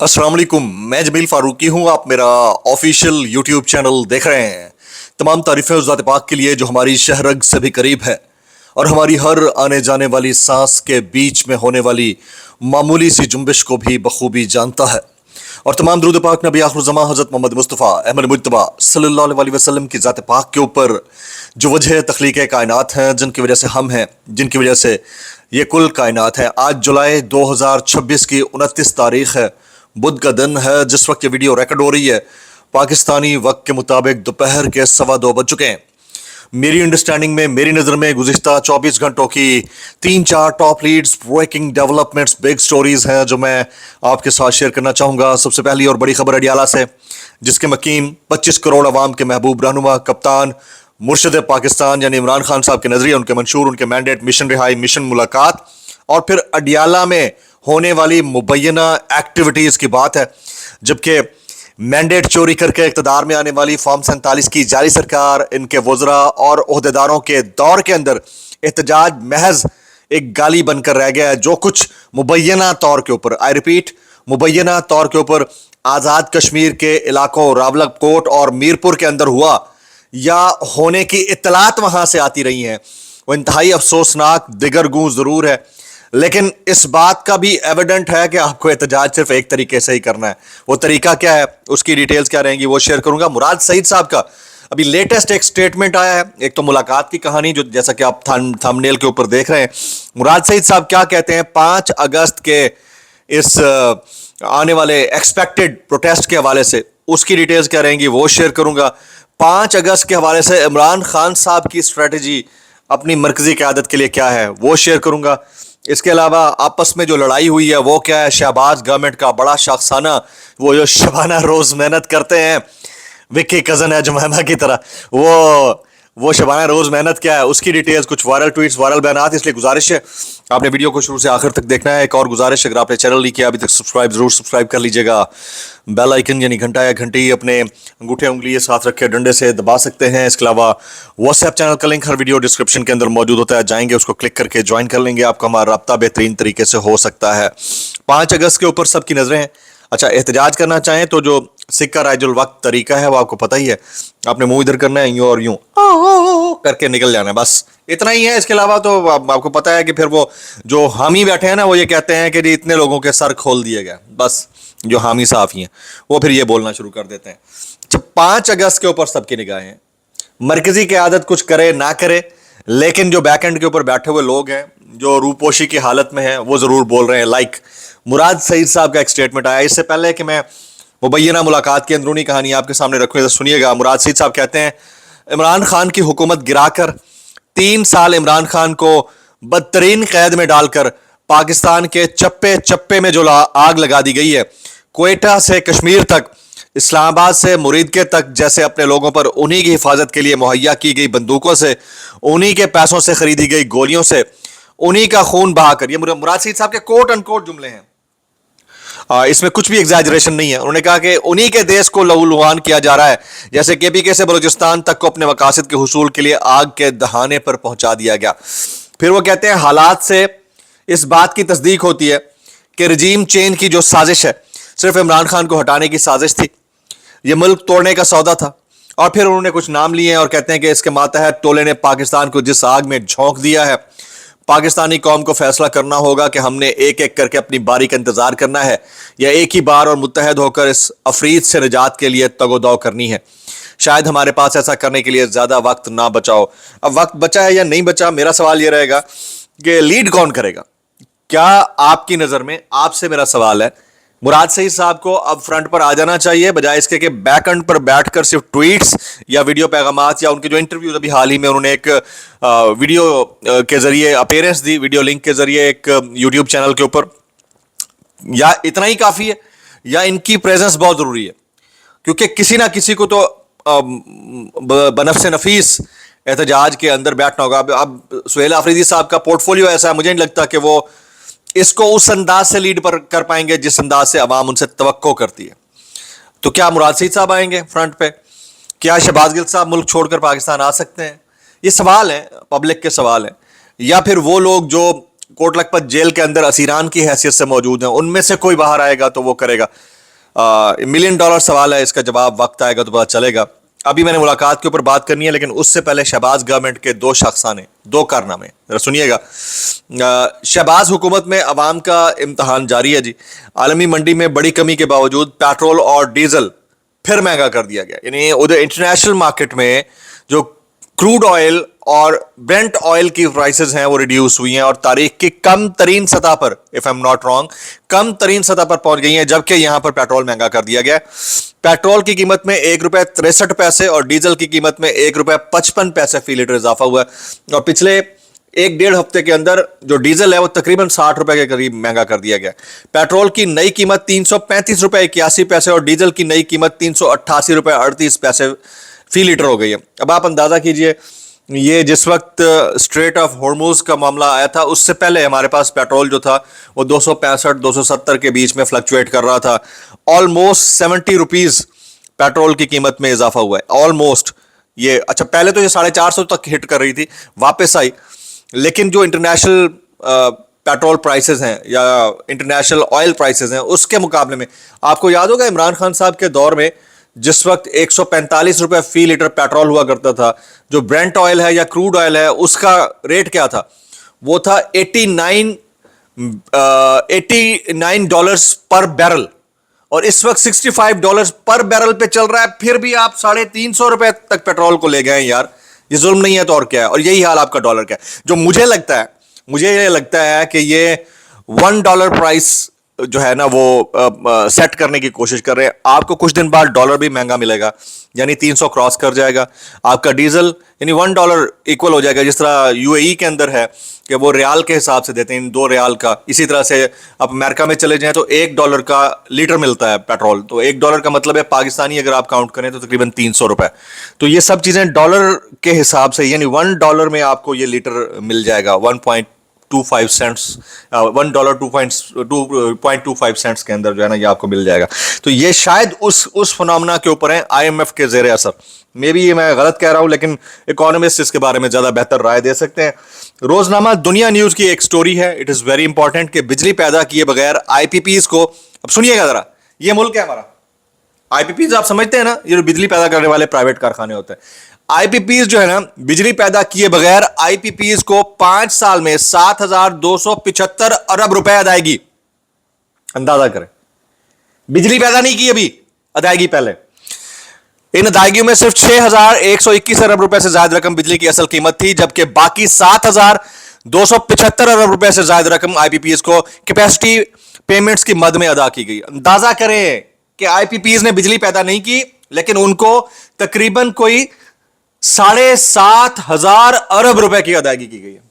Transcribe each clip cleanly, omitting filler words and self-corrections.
अस्सलाम वालेकुम, मैं जमील फारूकी हूँ। आप मेरा ऑफिशियल यूट्यूब चैनल देख रहे हैं। तमाम तारीफ़ें उस ज़ात पाक के लिए जो हमारी शहरग से भी करीब है और हमारी हर आने जाने वाली सांस के बीच में होने वाली मामूली सी जुम्बिश को भी बखूबी जानता है। और तमाम दुरूद पाक नबी आखिरुज़्ज़मा हज़रत मोहम्मद मुस्तफ़ा अहमद मुज्तबा सल्लल्लाहु अलैहि वसल्लम की ज़ात पाक के ऊपर जो वजह तख्लीक़ कायनात हैं, जिनकी वजह से हम हैं, जिनकी वजह से ये कुल कायनात है। आज जुलाई 2026 की 29 तारीख़ है, बुध का दिन है। जिस वक्त ये वीडियो रिकॉर्ड हो रही है पाकिस्तानी वक्त के मुताबिक दोपहर के 2:15 बज चुके हैं। मेरी अंडरस्टैंडिंग में, मेरी नज़र में गुज़िश्ता 24 घंटों की 3-4 top leads, breaking developments, big stories हैं जो मैं आपके साथ शेयर करना चाहूँगा। सबसे पहली और बड़ी खबर अडियाला से, जिसके मकीन 25 करोड़ अवाम के महबूब रहनुमा, कप्तान, मुर्शिद पाकिस्तान यानी इमरान खान साहब के नजरिए, उनके मंशूर, उनके मैंडेट, मिशन रिहाई, मिशन मुलाकात और फिर अडियाला में होने वाली मुबैना एक्टिविटीज़ की बात है। जबकि मैंडेट चोरी करके इक़्तिदार में आने वाली फॉर्म 47 की जाली सरकार, इनके वज़रा और ओहदेदारों के दौर के अंदर एहतजाज महज एक गाली बनकर रह गया है। जो कुछ मुबैना तौर के ऊपर, आई रिपीट, मुबैना तौर के ऊपर आज़ाद कश्मीर के इलाकों रावलकोट और मीरपुर के अंदर हुआ या होने की इत्तलात वहाँ से आती रही हैं, वो इंतहाई अफसोसनाक, दिगरगूं ज़रूर है। लेकिन इस बात का भी एविडेंट है कि आपको एहतजाज सिर्फ एक तरीके से ही करना है। वो तरीका क्या है, उसकी डिटेल्स क्या रहेंगी, वो शेयर करूंगा। मुराद सईद साहब का अभी लेटेस्ट एक स्टेटमेंट आया है। एक तो मुलाकात की कहानी, जो जैसा कि आप थंबनेल के ऊपर देख रहे हैं, मुराद सईद साहब क्या कहते हैं 5 अगस्त के इस आने वाले एक्सपेक्टेड प्रोटेस्ट के हवाले से, उसकी डिटेल्स क्या रहेंगी वो शेयर करूंगा। 5 अगस्त के हवाले से इमरान खान साहब की स्ट्रेटजी अपनी मरकजी क़यादत के लिए क्या है, वो शेयर करूंगा। इसके अलावा आपस में जो लड़ाई हुई है वो क्या है, शहबाज गवर्नमेंट का बड़ा शख्साना, वो जो शबाना रोज मेहनत करते हैं, विक्की कजन है जुमैमा की तरह, वो शबाना रोज मेहनत क्या है, उसकी डिटेल्स, कुछ वायरल ट्वीट्स, वायरल बयानात। इसलिए गुजारिश है आपने वीडियो को शुरू से आखिर तक देखना है। एक और गुजारिश, अगर आपने चैनल नहीं किया अभी तक जरूर सब्सक्राइब कर लीजिएगा। बेल आइकन यानी घंटा या घंटी अपने अंगूठे उंगली साथ रखे डंडे से दबा सकते हैं। इसके अलावा व्हाट्सएप चैनल का लिंक हर वीडियो डिस्क्रिप्शन के अंदर मौजूद होता है, जाएंगे उसको क्लिक करके ज्वाइन कर लेंगे, आपका हमारा रब्ता बेहतरीन तरीके से हो सकता है। 5 अगस्त के ऊपर सबकी नजरें हैं। अच्छा, एहतजाज करना चाहें तो जो सिक्का राइजुल वक्त तरीका है वो आपको पता ही है, आपने मुंह इधर करना है, यूं और यूं करके निकल जाना है, बस इतना ही है। इसके अलावा तो आपको पता है कि फिर वो जो हामी बैठे हैं ना, वो ये कहते हैं कि जी इतने लोगों के सर खोल दिए गए, बस जो हामी साफी हैं वो फिर ये बोलना शुरू कर देते हैं। जब 5 अगस्त के ऊपर सबकी निगाहें हैं, मरकजी क़यादत कुछ करे ना करे, लेकिन जो बैक एंड के ऊपर बैठे हुए लोग हैं जो रूपोशी की हालत में हैं वो जरूर बोल रहे हैं। लाइक मुराद सईद साहब का एक स्टेटमेंट आया। इससे पहले कि मैं मुबैना मुलाकात की अंदरूनी कहानी आपके सामने रखूँ, तो सुनिएगा। मुराद सईद साहब कहते हैं, इमरान खान की हुकूमत गिराकर 3 साल इमरान खान को बदतरीन कैद में डालकर पाकिस्तान के चप्पे चप्पे में जो आग लगा दी गई है, क्वेटा से कश्मीर तक, इस्लामाबाद से मुरीदके तक, जैसे अपने लोगों पर उन्हीं की हिफाजत के लिए मुहैया की गई बंदूकों से, उन्हीं के पैसों से खरीदी गई गोलियों से, उन्हीं का खून बहाकर, ये मुराद सईद साहब के कोट अनकोट जुमले हैं, इसमें कुछ भी एग्जैजरेशन नहीं है। उन्होंने कहा कि उन्हीं के देश को लहूलुहान किया जा रहा है, जैसे केपीके से बलूचिस्तान तक को अपने मकासद के हुसूल के लिए आग के दहाने पर पहुंचा दिया गया। फिर वो कहते हैं, हालात से इस बात की तस्दीक होती है कि रजीम चेंज की जो साजिश है सिर्फ इमरान खान को हटाने की साजिश थी, यह मुल्क तोड़ने का सौदा था। और फिर उन्होंने कुछ नाम लिए हैं और कहते हैं कि इसके मातहत टोले ने पाकिस्तान को जिस आग में झोंक दिया है, पाकिस्तानी कौम को फैसला करना होगा कि हमने एक एक करके अपनी बारी का इंतजार करना है या एक ही बार और मुत्तहद होकर इस अफरीत से निजात के लिए तगोदौ करनी है। शायद हमारे पास ऐसा करने के लिए ज्यादा वक्त ना बचाओ। अब वक्त बचा है या नहीं बचा, मेरा सवाल यह रहेगा कि लीड कौन करेगा। क्या आपकी नजर में, आपसे मेरा सवाल है, मुराद सईद साहब को अब फ्रंट पर आ जाना चाहिए बजाय इसके कि बैक एंड पर बैठकर सिर्फ ट्वीट्स या वीडियो पैगामात या उनके जो इंटरव्यूज अभी हाल ही में उन्होंने एक वीडियो के जरिए अपीयरेंस दी, वीडियो लिंक के जरिए एक यूट्यूब चैनल के ऊपर, या इतना ही काफी है या इनकी प्रेजेंस बहुत जरूरी है? क्योंकि किसी ना किसी को तो बनफ्स नफीस एहतजाज के अंदर बैठना होगा। अब सुहेल आफरीदी साहब का पोर्टफोलियो ऐसा है, मुझे नहीं लगता कि वो इसको उस अंदाज से लीड पर कर पाएंगे जिस अंदाज से अवाम उनसे तवक्को करती है। तो क्या मुराद सईद साहब आएंगे फ्रंट पे? क्या शहबाज गिल साहब मुल्क छोड़कर पाकिस्तान आ सकते हैं? ये सवाल है, पब्लिक के सवाल है। या फिर वो लोग जो कोट लखपत जेल के अंदर असीरान की हैसियत से मौजूद हैं, उनमें से कोई बाहर आएगा तो वो करेगा। मिलियन डॉलर सवाल है, इसका जवाब वक्त आएगा तो पता चलेगा। अभी मैंने मुलाकात के ऊपर बात करनी है, लेकिन उससे पहले शहबाज गवर्नमेंट के दो शख्साने, दो कारनामे जरा सुनिएगा। शहबाज हुकूमत में अवाम का इम्तहान जारी है जी। आलमी मंडी में बड़ी कमी के बावजूद पेट्रोल और डीजल फिर महंगा कर दिया गया। यानी उधर इंटरनेशनल मार्केट में जो क्रूड ऑयल और ब्रेंट ऑयल की प्राइसेस हैं वो रिड्यूस हुई हैं और तारीख की कम तरीन सतह पर, if I am not wrong, कम तरीन सतह पर पहुंच गई हैं, जबकि यहां पर पेट्रोल महंगा कर दिया गया। पेट्रोल की कीमत में ₹1.63 और डीजल की कीमत में ₹1.55 फी लीटर इजाफा हुआ है। और पिछले एक डेढ़ हफ्ते के अंदर जो डीजल है वो तकरीबन ₹60 के करीब महंगा कर दिया गया। पेट्रोल की नई कीमत ₹335.81 और डीजल की नई कीमत ₹388.38 फी लीटर हो गई है। अब आप अंदाजा कीजिए, ये जिस वक्त स्ट्रेट ऑफ हॉर्मुज का मामला आया था उससे पहले हमारे पास पेट्रोल जो था वो 265-270 के बीच में फ्लक्चुएट कर रहा था। ऑलमोस्ट ₹70 पेट्रोल की कीमत में इजाफा हुआ है, ऑलमोस्ट। ये अच्छा, पहले तो ये 450 तक हिट कर रही थी, वापस आई, लेकिन जो इंटरनेशनल पेट्रोल प्राइसेस हैं या इंटरनेशनल ऑयल प्राइसेस हैं उसके मुकाबले में, आपको याद होगा इमरान खान साहब के दौर में जिस वक्त ₹145 फी लीटर पेट्रोल हुआ करता था, जो ब्रेंट ऑयल है या क्रूड ऑयल है उसका रेट क्या था? वो था $89 पर बैरल, और इस वक्त $65 पर बैरल पे चल रहा है। फिर भी आप ₹350 तक पेट्रोल को ले गए हैं यार, ये जुल्म नहीं है तो और क्या है? और यही हाल आपका डॉलर का है। जो मुझे ये लगता है कि ये $1 प्राइस जो है ना वो सेट करने की कोशिश कर रहे हैं। आपको कुछ दिन बाद डॉलर भी महंगा मिलेगा, यानी 300 क्रॉस कर जाएगा। आपका डीजल यानी $1 इक्वल हो जाएगा, जिस तरह यूएई के अंदर है कि वो रियाल के हिसाब से देते हैं, 2 रियाल का। इसी तरह से आप अमेरिका में चले जाएं तो $1 का लीटर मिलता है पेट्रोल, तो $1 का मतलब है पाकिस्तानी अगर आप काउंट करें तो तकरीबन ₹300। तो ये सब चीज़ें डॉलर के हिसाब से, यानी $1 में आपको ये लीटर मिल जाएगा, 1.25 सेंट्स, $1 2.25 सेंट्स के अंदर जो है ना ये आपको मिल जाएगा। तो ये शायद उस फिनोमेना के ऊपर है, IMF के ज़ेरे असर। मे बी ये मैं गलत कह रहा हूं, लेकिन इकोनॉमिस्ट इसके बारे में ज्यादा बेहतर राय दे सकते हैं। रोजनामा दुनिया न्यूज की एक स्टोरी है, इट इज वेरी इंपॉर्टेंट, कि बिजली पैदा किए बगैर IPPs को, अब सुनिएगा जरा, ये मुल्क है हमारा। IPPs आप समझते हैं ना, ये जो बिजली पैदा करने वाले प्राइवेट कारखाने होते हैं। IPPs जो है ना, बिजली पैदा किए बगैर IPPs को 5 साल में 7,275 अरब रुपए अदायगी। अंदाजा करें, बिजली पैदा नहीं की अभी, अदायगी पहले। इन अदायगियों में सिर्फ 6,121 अरब रुपए से ज्यादा रकम बिजली की असल कीमत थी, जबकि बाकी 7,275 अरब रुपए से ज्यादा रकम IPPs को कैपेसिटी पेमेंट्स की मद में अदा की गई। अंदाजा करें कि IPPs ने बिजली पैदा नहीं की, लेकिन उनको तकरीबन कोई 7,500 अरब रुपए की अदायगी की गई है।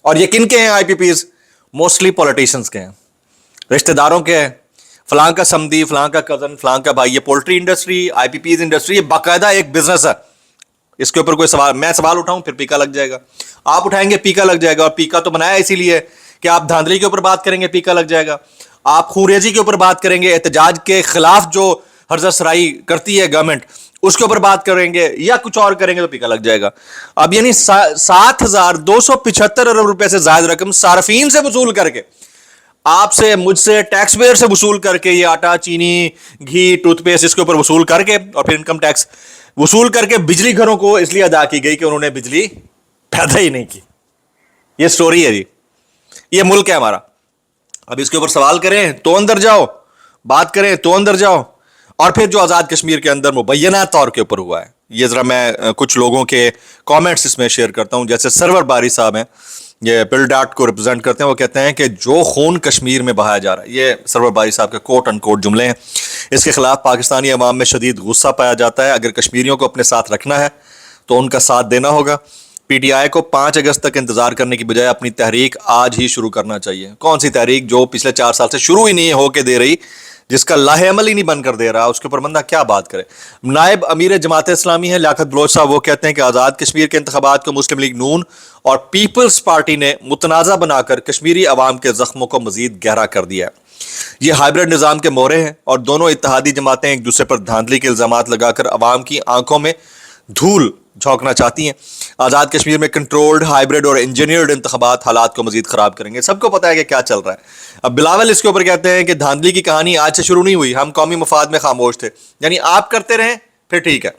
और ये किन के हैं IPPs? मोस्टली पॉलिटिशियंस के हैं, रिश्तेदारों के हैं, फलां का समधी, फलां का कजन, फलां का भाई। ये पोल्ट्री इंडस्ट्री, IPPs इंडस्ट्री, ये बाकायदा एक बिजनेस है। इसके ऊपर कोई सवाल, मैं सवाल उठाऊं फिर पीका लग जाएगा, आप उठाएंगे पीका लग जाएगा। और पीका तो बनाया इसीलिए कि आप धांधली के ऊपर बात करेंगे, पीका लग जाएगा। आप खूरेजी के ऊपर बात करेंगे, एहतजाज के खिलाफ जो हर्जा-सराई करती है गवर्नमेंट, उसके ऊपर बात करेंगे या कुछ और करेंगे तो पीका लग जाएगा। अब यानी 7,275 अरब रुपए से ज्यादा रकम सार्फिन से वसूल करके, आपसे, मुझसे, टैक्स पेयर से वसूल करके, ये आटा, चीनी, घी, टूथपेस्ट, इसके ऊपर वसूल करके और फिर इनकम टैक्स वसूल करके बिजली घरों को इसलिए अदा की गई कि उन्होंने बिजली पैदा ही नहीं की। ये स्टोरी है जी, ये मुल्क है हमारा। अब इसके ऊपर सवाल करें तो अंदर जाओ, बात करें तो अंदर जाओ। और फिर जो आज़ाद कश्मीर के अंदर मुबैना तौर के ऊपर हुआ है, ये जरा मैं कुछ लोगों के कमेंट्स इसमें शेयर करता हूं। जैसे सरवर बारी साहब हैं, ये पिलडाट को रिप्रेजेंट करते हैं, वो कहते हैं कि जो खून कश्मीर में बहाया जा रहा है, ये सरवर बारी साहब के कोट अनकोट जुमले हैं, इसके खिलाफ पाकिस्तानी अवाम में शदीद गुस्सा पाया जाता है। अगर कश्मीरियों को अपने साथ रखना है तो उनका साथ देना होगा। PTI को 5 अगस्त तक इंतजार करने की बजाय अपनी तहरीक आज ही शुरू करना चाहिए। कौन सी तहरीक? जो पिछले 4 साल से शुरू ही नहीं होके दे रही, जिसका लाहेअमल ही नहीं बन कर दे रहा, उसके ऊपर बंदा क्या बात करे। नायब अमीर जमात इस्लामी है लियाकत बलोच साहब, वो कहते हैं कि आज़ाद कश्मीर के इंतखाबात को मुस्लिम लीग नून और पीपल्स पार्टी ने मुतनाज़ा बनाकर कश्मीरी अवाम के जख्मों को मजीद गहरा कर दिया है। ये हाइब्रिड निज़ाम के मोहरे हैं और दोनों इत्तेहादी जमातें एक दूसरे पर धांधली के इल्ज़ामात लगाकर अवाम की आंखों में धूल झोंकना चाहती हैं। आज़ाद कश्मीर में कंट्रोल्ड, हाइब्रिड और इंजीनियर्ड इंतखाबात हालात को मजीद ख़राब करेंगे। सबको पता है कि क्या चल रहा है। अब बिलावल इसके ऊपर कहते हैं कि धांधली की कहानी आज से शुरू नहीं हुई, हम कौमी मफाद में खामोश थे। यानी आप करते रहें फिर ठीक है,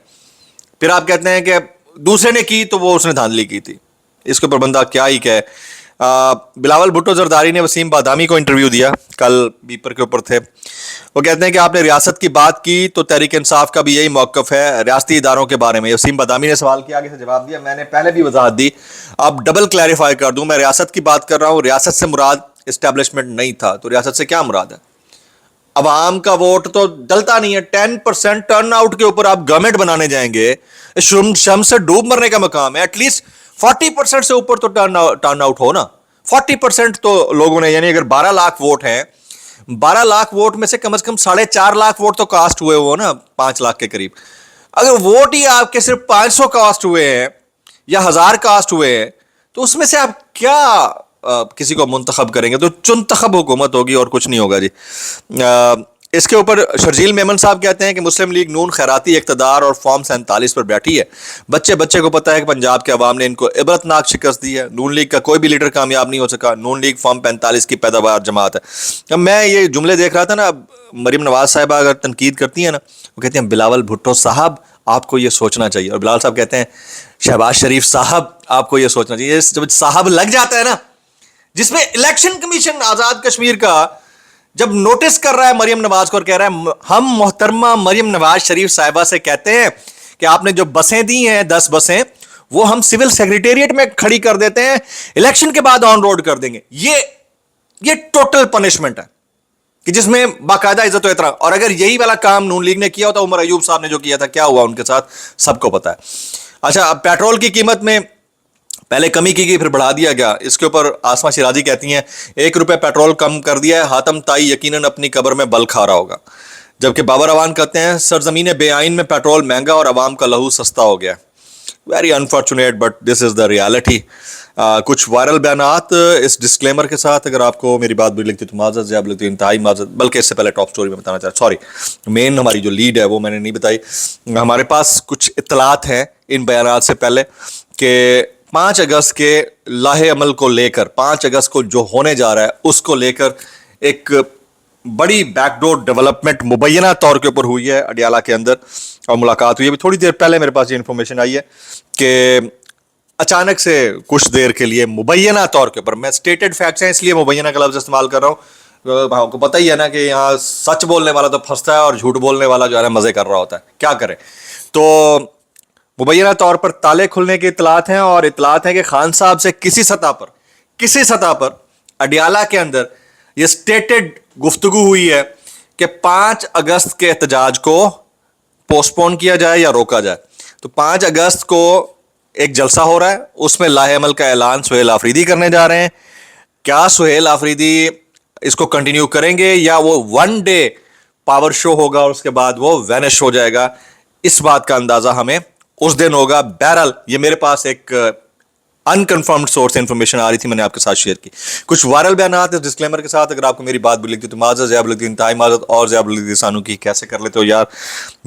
फिर आप कहते हैं कि दूसरे ने की तो वो उसने धांधली की थी। इसके ऊपर बंदा क्या ही कहे। बिलावल भुट्टो जरदारी ने वसीम बादामी को इंटरव्यू दिया, कल बीपर के ऊपर थे। वो कहते हैं कि आपने रियासत की बात की तो तहरीक इंसाफ का भी यही मौक़िफ़ है रियासती इदारों के बारे में। वसीम बादामी ने सवाल किया, आगे से जवाब दिया, मैंने पहले भी वजाहत दी, अब डबल क्लैरिफाई कर दूं, मैं रियासत की बात कर रहा हूं, रियासत से मुराद इस्टेब्लिशमेंट नहीं था, तो रियासत से क्या मुराद है? अवाम का वोट तो डलता नहीं है। 10% टर्न आउट के ऊपर आप गवर्नमेंट बनाने जाएंगे, शम से डूब मरने का मकाम है। एटलीस्ट 40% से ऊपर तो टर्न आउट हो ना। 40% तो लोगों ने, यानी अगर 12 लाख वोट हैं, 12 लाख वोट में से कम 4.5 लाख वोट तो कास्ट हुए हो ना, 5 लाख के करीब। अगर वोट ही आपके सिर्फ 500 कास्ट हुए हैं या 1000 कास्ट हुए हैं, तो उसमें से आप क्या किसी को मुंतखब करेंगे? तो चुनतखब हुकूमत होगी और कुछ नहीं होगा जी। इसके ऊपर शर्जील मेमन साहब कहते हैं कि मुस्लिम लीग नून खैराती इक़्तिदार और फॉर्म 47 पर बैठी है। बच्चे बच्चे को पता है कि पंजाब के अवाम ने इनको इबरतनाक शिकस्त दी है। नून लीग का कोई भी लीडर कामयाब नहीं हो सका। नून लीग फॉर्म 45 की पैदावार जमात है। अब मैं ये जुमले देख रहा था ना, मरीम नवाज साहिबा अगर तनकीद करती है ना, वो कहती हैं बिलावल भुट्टो साहब आपको ये सोचना चाहिए, और बिलावल साहब कहते हैं शहबाज शरीफ साहब आपको ये सोचना चाहिए। जब साहब लग जाता है ना, जिसमें इलेक्शन कमीशन आज़ाद कश्मीर का जब नोटिस कर रहा है मरियम नवाज को और कह रहा है हम मोहतरमा मरियम नवाज शरीफ साहिबा से कहते हैं कि आपने जो बसें दी हैं 10 बसें, वो हम सिविल सेक्रेटेरिएट में खड़ी कर देते हैं, इलेक्शन के बाद ऑन रोड कर देंगे। ये टोटल पनिशमेंट है कि जिसमें बाकायदा इज्जत व एहतराम। और अगर यही वाला काम नून लीग ने किया होता, उमर अयूब साहब ने जो किया था, क्या हुआ उनके साथ सबको पता है। अच्छा, अब पेट्रोल की कीमत में पहले कमी की गई फिर बढ़ा दिया गया। इसके ऊपर आसमा शिराजी कहती हैं 1 रुपये पेट्रोल कम कर दिया है, हातम ताई यकीनन अपनी कब्र में बल खा रहा होगा। जबकि बाबर अवान कहते हैं सरजमीन बेआइन में पेट्रोल महंगा और अवाम का लहू सस्ता हो गया। Very unfortunate but this is the reality. कुछ वायरल बयानात इस डिस्क्लेमर के साथ, अगर आपको मेरी बात बुरी लगती तो माजरत, या लगती इंतहाई माजरत। बल्कि इससे पहले टॉप स्टोरी में बताना चाह, सॉरी, मेन हमारी जो लीड है वो मैंने नहीं बताई। हमारे पास कुछ इत्तलात हैं इन बयानात से पहले कि 5 अगस्त के लाहे अमल को लेकर, 5 अगस्त को जो होने जा रहा है उसको लेकर एक बड़ी बैकडोर डेवलपमेंट मुबैना तौर के ऊपर हुई है अडियाला के अंदर, और मुलाकात हुई है। अभी थोड़ी देर पहले मेरे पास ये इन्फॉर्मेशन आई है कि अचानक से कुछ देर के लिए मुबैना तौर के ऊपर, मैं स्टेटेड फैक्ट्स हैं इसलिए मुबैना का लफ्ज़ इस्तेमाल कर रहा हूँ। आपको पता ही है ना कि यहाँ सच बोलने वाला तो फंसता है और झूठ बोलने वाला जो है ना मज़े कर रहा होता है, क्या करें। तो मुबैना तौर पर ताले खुलने की इतलात हैं, और इतलात हैं कि खान साहब से किसी सतह पर अडियाला के अंदर ये स्टेटेड गुफ्तगू हुई है कि 5 अगस्त के एहतजाज को पोस्टपोन किया जाए या रोका जाए। तो 5 अगस्त को एक जलसा हो रहा है, उसमें लाहे अमल का ऐलान सुहेल आफरीदी करने जा रहे हैं। क्या सुहेल आफरीदी इसको कंटिन्यू करेंगे या वो 1 डे पावर शो होगा और उसके बाद वो वैनिश हो जाएगा? इस बात का अंदाजा हमें उस दिन होगा। बहरहाल ये मेरे पास एक अनकन्फर्म्ड सोर्स से इंफॉर्मेशन आ रही थी, मैंने आपके साथ शेयर की। कुछ वायरल बयानात इस डिस्क्लेमर के साथ, अगर आपको मेरी बात बुरी लगती तो माजरत, ज़्यादा लगती इंतहाई माजरत, और ज़्यादा लगती सानू की कैसे कर लेते हो यार।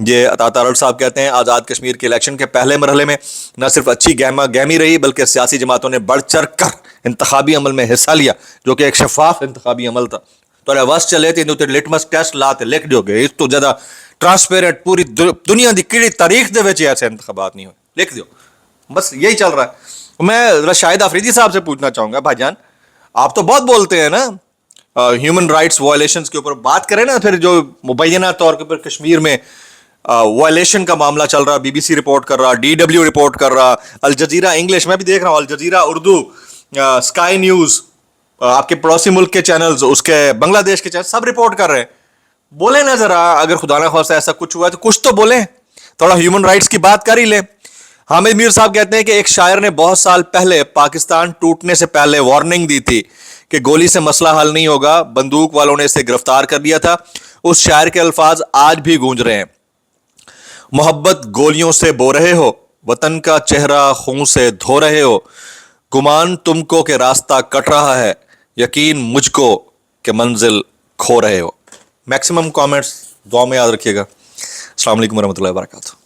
ये अता तारड़ साहब कहते हैं आज़ाद कश्मीर के इलेक्शन के पहले मरहले में न सिर्फ अच्छी गहमी रही बल्कि सियासी जमातों ने बढ़ चढ़ कर इंतखाबी अमल में हिस्सा लिया, जो कि एक शफाफ इंतखाबी अमल था। तो बस चले थे लिटमस टेस्ट लाते लिख दोगे, इस तो ज़्यादा ट्रांसपेरेंट पूरी दुनिया की किड़ी तारीख दे विच ऐसे इंतखाबात नहीं हुए, लिख दो। बस यही चल रहा है। मैं शाहिद आफरीदी साहब से पूछना चाहूंगा, भाईजान आप तो बहुत बोलते हैं ना ह्यूमन राइट्स वायलेशंस के ऊपर, बात करें ना फिर जो मुबैना तौर के ऊपर कश्मीर में वायलेशन का मामला चल रहा, बीबीसी रिपोर्ट कर रहा, DW रिपोर्ट कर रहा, अल जजीरा इंग्लिश में भी देख रहा हूँ, अल जजीरा उर्दू, स्काई न्यूज़, आपके पड़ोसी मुल्क के चैनल्स, उसके बांग्लादेश के चैनल, सब रिपोर्ट कर रहे हैं। बोले ना जरा, अगर खुदा ना खास्ता ऐसा कुछ हुआ है तो कुछ तो बोले, थोड़ा ह्यूमन राइट्स की बात कर ही ले। हामिद मीर साहब कहते हैं कि एक शायर ने बहुत साल पहले पाकिस्तान टूटने से पहले वार्निंग दी थी कि गोली से मसला हल नहीं होगा, बंदूक वालों ने इसे गिरफ्तार कर दिया था। उस शायर के अल्फाज आज भी गूंज रहे हैं। मोहब्बत गोलियों से बो रहे हो, वतन का चेहरा खून से धो रहे हो, गुमान तुमको के रास्ता कट रहा है, यकीन मुझको के मंजिल खो रहे हो। मैक्सिमम कमेंट्स दुआ में याद रखिएगा। अस्सलाम वालेकुम रहमतुल्लाहि व बरकातहू।